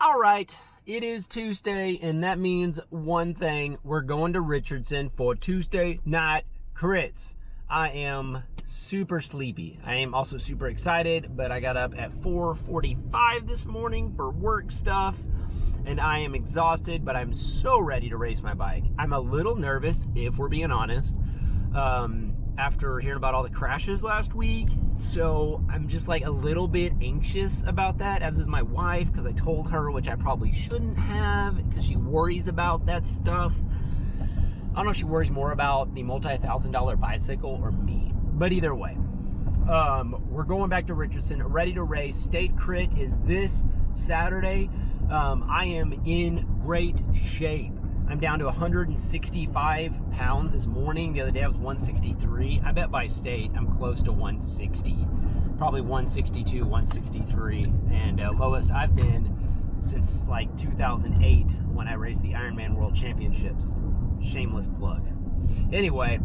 All right, it is Tuesday, and that means one thing. We're going to Richardson for Tuesday night crits. I am super sleepy. I am also super excited, but I got up at 4:45 this morning for work stuff, and I am exhausted, but I'm so ready to race my bike. I'm a little nervous, if we're being honest, after hearing about all the crashes last week. So I'm just like a little bit anxious about that, as is my wife, because I told her, which I probably shouldn't have, because she worries about that stuff. I don't know if she worries more about the multi-$1,000 bicycle or me, but either way, we're going back to Richardson, ready to race. State crit is this Saturday. I am in great shape. I'm down to 165 pounds this morning. The other day I was 163. I bet by state I'm close to 160, probably 162, 163, and lowest I've been since like 2008 when I raced the Ironman World Championships. Shameless plug. Anyway,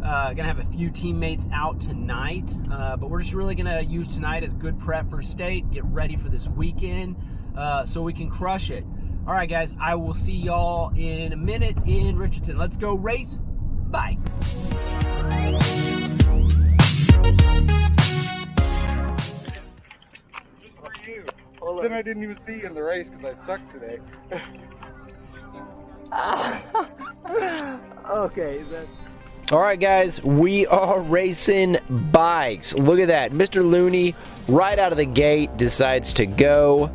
gonna have a few teammates out tonight, but we're just really gonna use tonight as good prep for state, get ready for this weekend, so we can crush it. All right, guys, I will see y'all in a minute in Richardson. Let's go race. Bye. Just for you. Then I didn't even see you in the race because I sucked today. Okay. All right, guys, we are racing bikes. Look at that. Mr. Looney, right out of the gate, decides to go.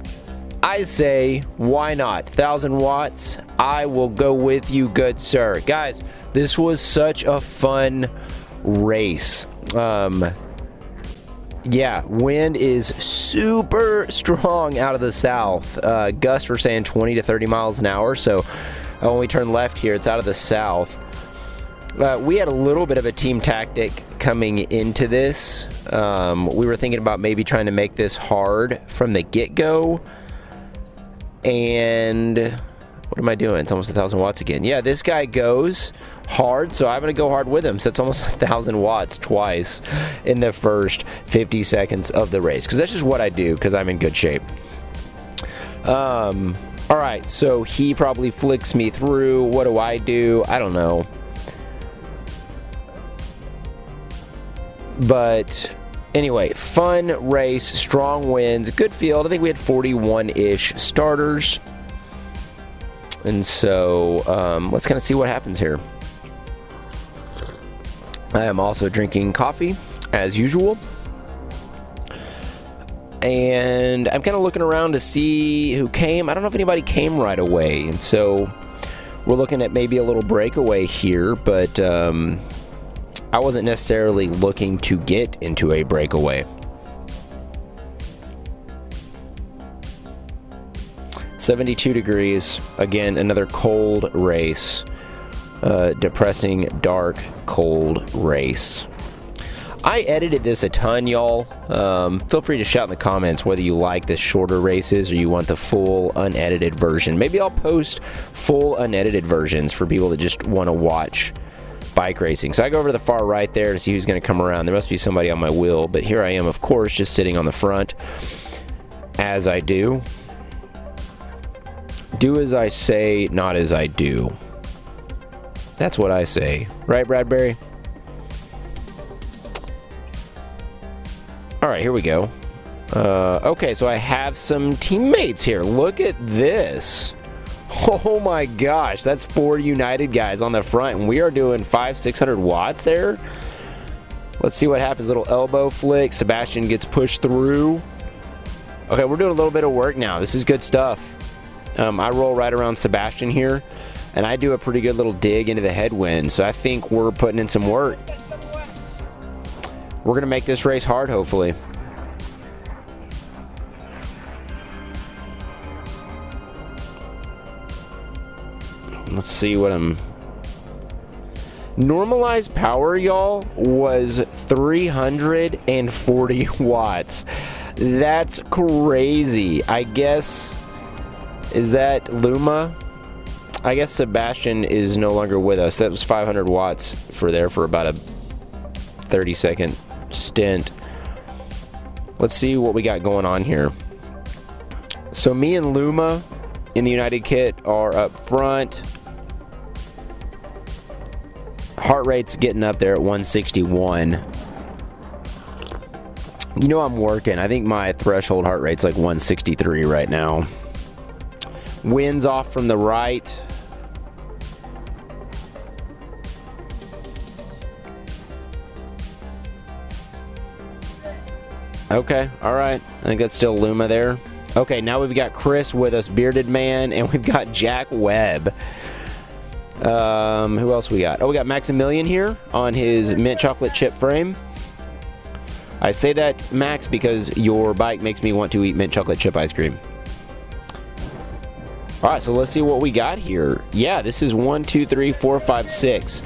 I say, why not? 1,000 watts, I will go with you, good sir. Guys, this was such a fun race. Yeah, wind is super strong out of the south. Gusts were saying 20 to 30 miles an hour, so when we turn left here, it's out of the south. We had a little bit of a team tactic coming into this. We were thinking about maybe trying to make this hard from the get-go. And what am I doing? It's almost 1,000 watts again. Yeah, this guy goes hard, so I'm going to go hard with him. So it's almost 1,000 watts twice in the first 50 seconds of the race, because that's just what I do, because I'm in good shape. All right, so he probably flicks me through. What do? I don't know. But anyway, fun race, strong winds, good field. I think we had 41-ish starters. And so let's kind of see what happens here. I am also drinking coffee, as usual. And I'm kind of looking around to see who came. I don't know if anybody came right away. And so we're looking at maybe a little breakaway here, but I wasn't necessarily looking to get into a breakaway. 72 degrees. Again, another cold race. Depressing, dark, cold race. I edited this a ton, y'all. Feel free to shout in the comments whether you like the shorter races or you want the full unedited version. Maybe I'll post full unedited versions for people that just want to watch bike racing. So I go over to the far right there to see who's going to come around. There must be somebody on my wheel, but here I am, of course, just sitting on the front, as I do. Do as I say, not as I do. That's what I say. Right, Bradbury? All right, here we go. Okay, so I have some teammates here. Look at this. Oh my gosh, that's 4 United guys on the front, and we are doing 500-600 watts there. Let's see what happens. Little elbow flick. Sebastian gets pushed through. Okay, we're doing a little bit of work now. This is good stuff. I roll right around Sebastian here, and I do a pretty good little dig into the headwind, so I think we're putting in some work. We're going to make this race hard, hopefully. Let's see what I'm... Normalized power, y'all, was 340 watts. That's crazy. I guess... Is that Luma? I guess Sebastian is no longer with us. That was 500 watts for about a 30-second stint. Let's see what we got going on here. So me and Luma in the United Kit are up front. Heart rate's getting up there at 161. You know I'm working. I think my threshold heart rate's like 163 right now. Winds off from the right. Okay, all right. I think that's still Luma there. Okay, now we've got Chris with us, Bearded Man, and we've got Jack Webb. Who else we got? Oh, we got Maximilian here on his mint chocolate chip frame. I say that, Max, because your bike makes me want to eat mint chocolate chip ice cream. All right, so let's see what we got here. Yeah, this is 1, 2, 3, 4, 5, 6.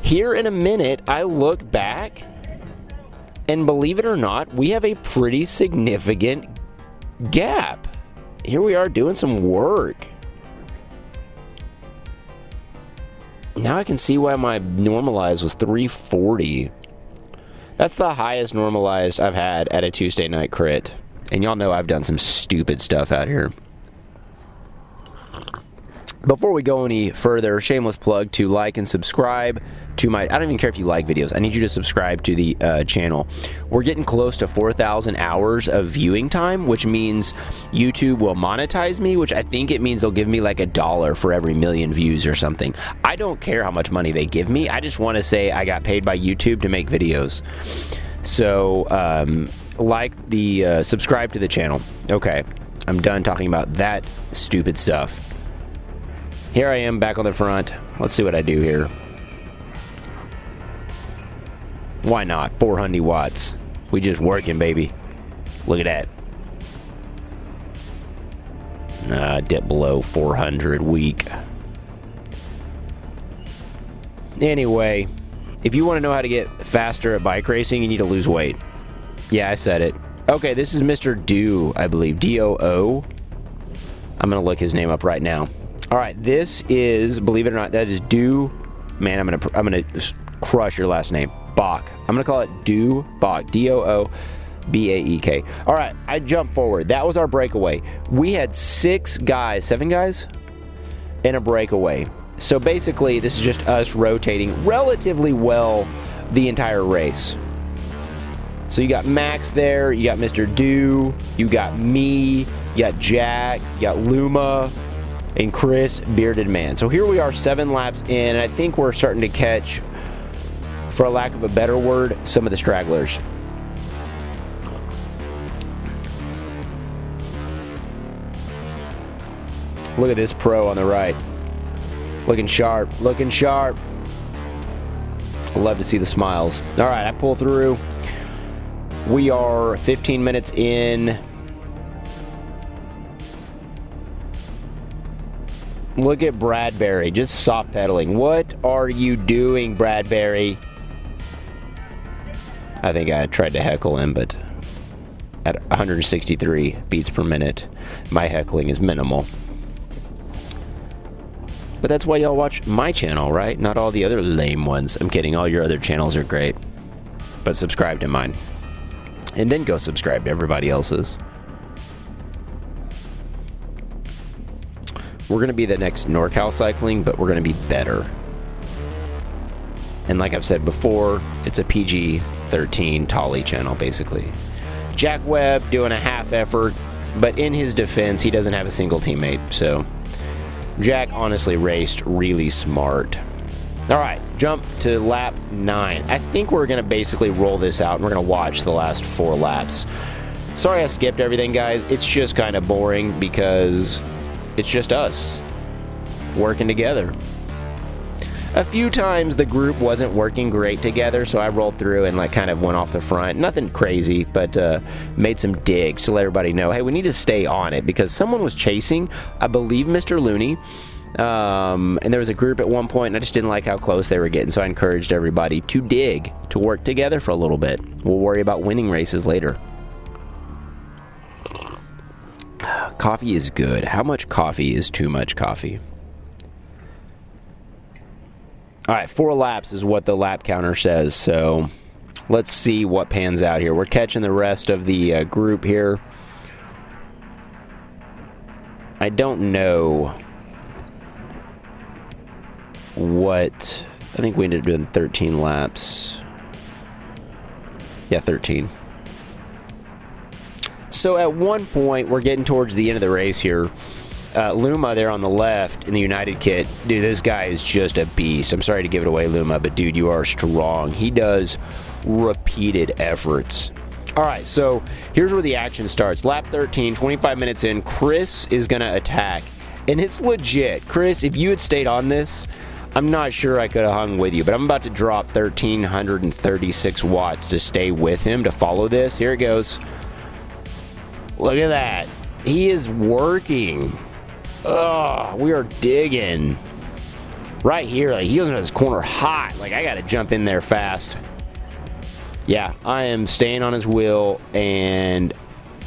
Here in a minute, I look back, and believe it or not, we have a pretty significant gap. Here we are doing some work. Now I can see why my normalized was 340. That's the highest normalized I've had at a Tuesday night crit. And y'all know I've done some stupid stuff out here. Before we go any further, shameless plug to like and subscribe to my... I don't even care if you like videos. I need you to subscribe to the channel. We're getting close to 4,000 hours of viewing time, which means YouTube will monetize me, which I think it means they'll give me like $1 for every million views or something. I don't care how much money they give me. I just want to say I got paid by YouTube to make videos. So, subscribe to the channel. Okay, I'm done talking about that stupid stuff. Here I am back on the front. Let's see what I do here. Why not? 400 watts. We just working, baby. Look at that. Dip below 400 weak. Anyway, if you want to know how to get faster at bike racing, you need to lose weight. Yeah, I said it. Okay, this is Mr. Do, I believe. D-O-O. I'm going to look his name up right now. All right, this is, believe it or not, that is Do. Man, I'm gonna crush your last name. Bach. I'm gonna call it Do Bach. D-O-O-B-A-E-K. All right, I jumped forward. That was our breakaway. We had 7 guys in a breakaway. So basically, this is just us rotating relatively well the entire race. So you got Max there, you got Mr. Do, you got me, you got Jack, you got Luma, and Chris, Bearded Man. So here we are 7 laps in, and I think we're starting to catch, for a lack of a better word, some of the stragglers. Look at this pro on the right. Looking sharp, looking sharp. I love to see the smiles. All right, I pull through. We are 15 minutes in. Look at Bradbury, just soft pedaling. What are you doing, Bradbury? I think I tried to heckle him, but at 163 beats per minute, my heckling is minimal. But that's why y'all watch my channel, right? Not all the other lame ones. I'm kidding, all your other channels are great. But subscribe to mine. And then go subscribe to everybody else's. We're going to be the next NorCal Cycling, but we're going to be better. And like I've said before, it's a PG-13 Tolly channel, basically. Jack Webb doing a half effort, but in his defense, he doesn't have a single teammate. So Jack honestly raced really smart. All right, jump to lap 9. I think we're going to basically roll this out, and we're going to watch the last 4 laps. Sorry I skipped everything, guys. It's just kind of boring because it's just us working together. A few times the group wasn't working great together, so I rolled through and like kind of went off the front. Nothing crazy, but made some digs to let everybody know, hey, we need to stay on it because someone was chasing, I believe, Mr. Looney. And there was a group at one point, and I just didn't like how close they were getting, so I encouraged everybody to dig, to work together for a little bit. We'll worry about winning races later. Coffee is good. How much coffee is too much coffee? All right, 4 laps is what the lap counter says, so let's see what pans out here. We're catching the rest of the group here. I don't know what... I think we ended up doing 13 laps. Yeah, 13. So at one point, we're getting towards the end of the race here. Luma there on the left in the United kit. Dude, this guy is just a beast. I'm sorry to give it away, Luma, but dude, you are strong. He does repeated efforts. All right, so here's where the action starts. Lap 13, 25 minutes in, Chris is going to attack. And it's legit. Chris, if you had stayed on this, I'm not sure I could have hung with you, but I'm about to drop 1,336 watts to stay with him to follow this. Here it goes. Look at that. He is working. Oh, we are digging. Right here, like, he goes into this corner hot. Like, I got to jump in there fast. Yeah, I am staying on his wheel, and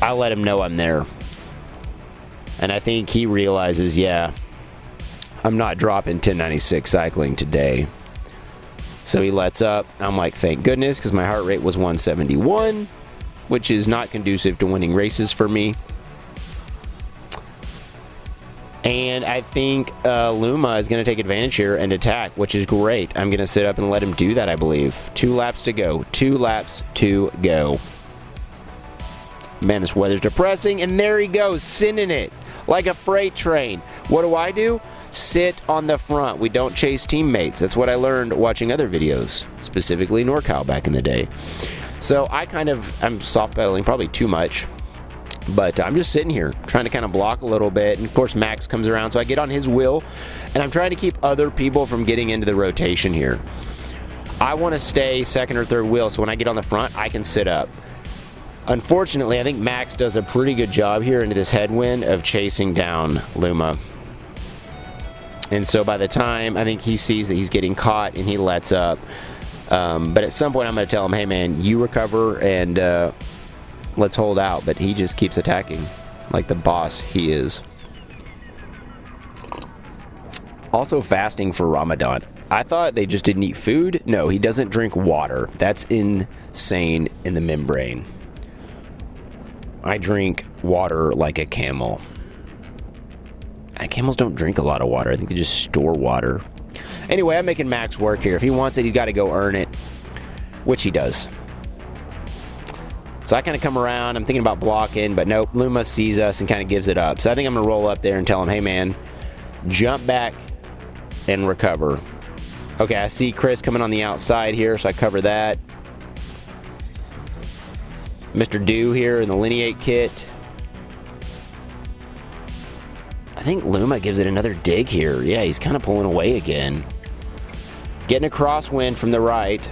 I let him know I'm there. And I think he realizes, yeah, I'm not dropping 1096 cycling today. So he lets up. I'm like, thank goodness, because my heart rate was 171, which is not conducive to winning races for me. And I think Luma is going to take advantage here and attack, which is great. I'm going to sit up and let him do that, I believe. 2 laps to go. 2 laps to go. Man, this weather's depressing. And there he goes, sending it like a freight train. What do? Sit on the front. We don't chase teammates. That's what I learned watching other videos, specifically NorCal back in the day. So I'm soft pedaling probably too much. But I'm just sitting here trying to kind of block a little bit. And of course, Max comes around, so I get on his wheel. And I'm trying to keep other people from getting into the rotation here. I want to stay second or third wheel, so when I get on the front, I can sit up. Unfortunately, I think Max does a pretty good job here into this headwind of chasing down Luma. And so by the time I think he sees that he's getting caught and he lets up. But at some point, I'm going to tell him, hey, man, you recover and... let's hold out, but he just keeps attacking like the boss he is. Also fasting for Ramadan. I thought they just didn't eat food. No, he doesn't drink water. That's insane in the membrane. I drink water like a camel. And camels don't drink a lot of water. I think they just store water. Anyway, I'm making Max work here. If he wants it, he's got to go earn it, which he does. So I kind of come around. I'm thinking about blocking, but nope. Luma sees us and kind of gives it up. So I think I'm going to roll up there and tell him, hey, man, jump back and recover. Okay, I see Chris coming on the outside here, so I cover that. Mr. Dew here in the Lineate kit. I think Luma gives it another dig here. Yeah, he's kind of pulling away again. Getting a crosswind from the right.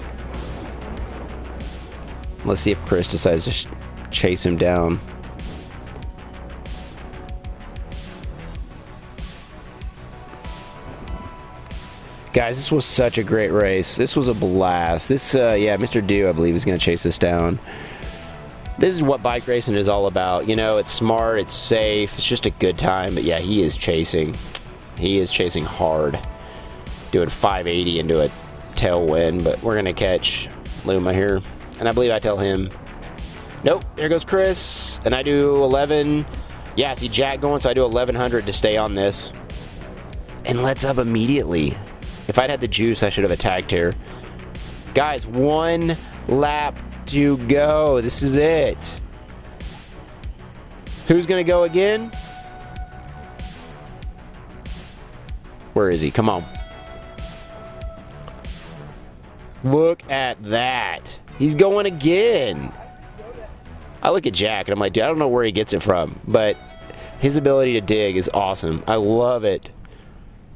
Let's see if Chris decides to chase him down. Guys, this was such a great race. This was a blast. This, yeah, Mr. Dew, I believe, is going to chase us down. This is what bike racing is all about. You know, it's smart, it's safe, it's just a good time. But yeah, he is chasing. He is chasing hard. Doing 580 into a tailwind, but we're going to catch Luma here. And I believe I tell him, nope, there goes Chris. And I do 11. Yeah, I see Jack going, so I do 1,100 to stay on this. And lets up immediately. If I'd had the juice, I should have attacked here. Guys, 1 lap to go. This is it. Who's going to go again? Where is he? Come on. Look at that. He's going again. I look at Jack and I'm like, dude, I don't know where he gets it from, but his ability to dig is awesome. I love it.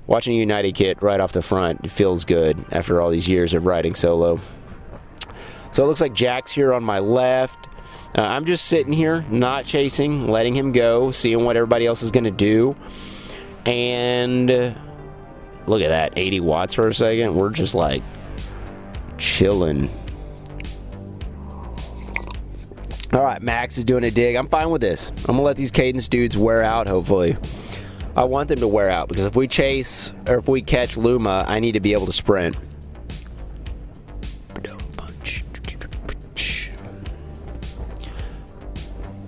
Watching a United kit right off the front, it feels good after all these years of riding solo. So it looks like Jack's here on my left. I'm just sitting here, not chasing, letting him go, seeing what everybody else is going to do. And look at that, 80 watts for a second. We're just like chilling. All right, Max is doing a dig. I'm fine with this. I'm going to let these Cadence dudes wear out, hopefully. I want them to wear out, because if we chase, or if we catch Luma, I need to be able to sprint.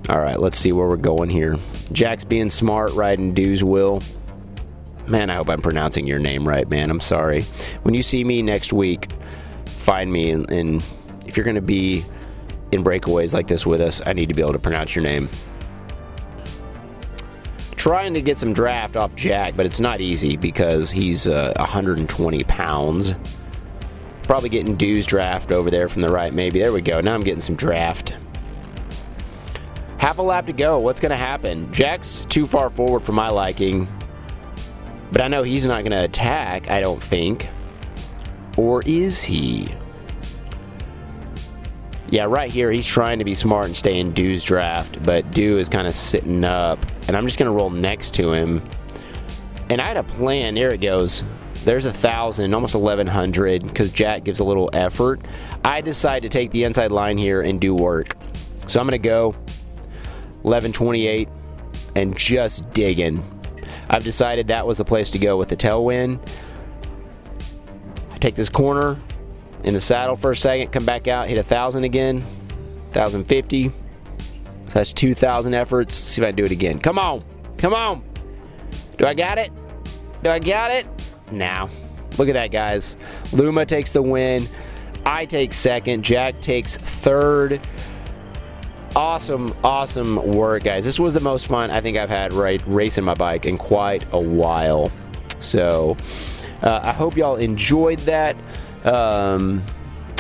All right, let's see where we're going here. Jack's being smart, riding Dude's wheel. Man, I hope I'm pronouncing your name right, man. I'm sorry. When you see me next week, find me, and if you're going to be in breakaways like this with us, I need to be able to pronounce your name. Trying to get some draft off Jack, but it's not easy because he's 120 pounds. Probably getting Dude's draft over there from the right, maybe. There we go. Now I'm getting some draft. Half a lap to go. What's going to happen? Jack's too far forward for my liking, but I know he's not going to attack, I don't think. Or is he? Yeah, right here, he's trying to be smart and stay in Dude's draft, but Dude is kind of sitting up, and I'm just going to roll next to him. And I had a plan. There it goes. There's 1,000, almost 1,100, because Jack gives a little effort. I decide to take the inside line here and do work. So I'm going to go 1128 and just digging. I've decided that was the place to go with the tailwind. I take this corner in the saddle for a second, come back out, hit 1,000 again, 1,050. So that's 2,000 efforts. Let's see if I can do it again. Come on. Come on. Do I got it? Do I got it? Now, look at that, guys. Luma takes the win. I take second. Jack takes third. Awesome, awesome work, guys. This was the most fun I think I've had racing my bike in quite a while. So, I hope y'all enjoyed that.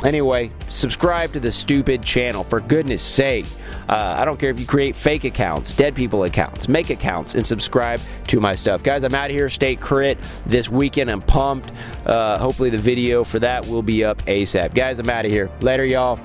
Anyway, subscribe to the stupid channel, for goodness sake. I don't care if you create fake accounts, dead people accounts, make accounts, and subscribe to my stuff. Guys, I'm out of here. State Crit this weekend. I'm pumped. Hopefully the video for that will be up ASAP. Guys, I'm out of here. Later, y'all.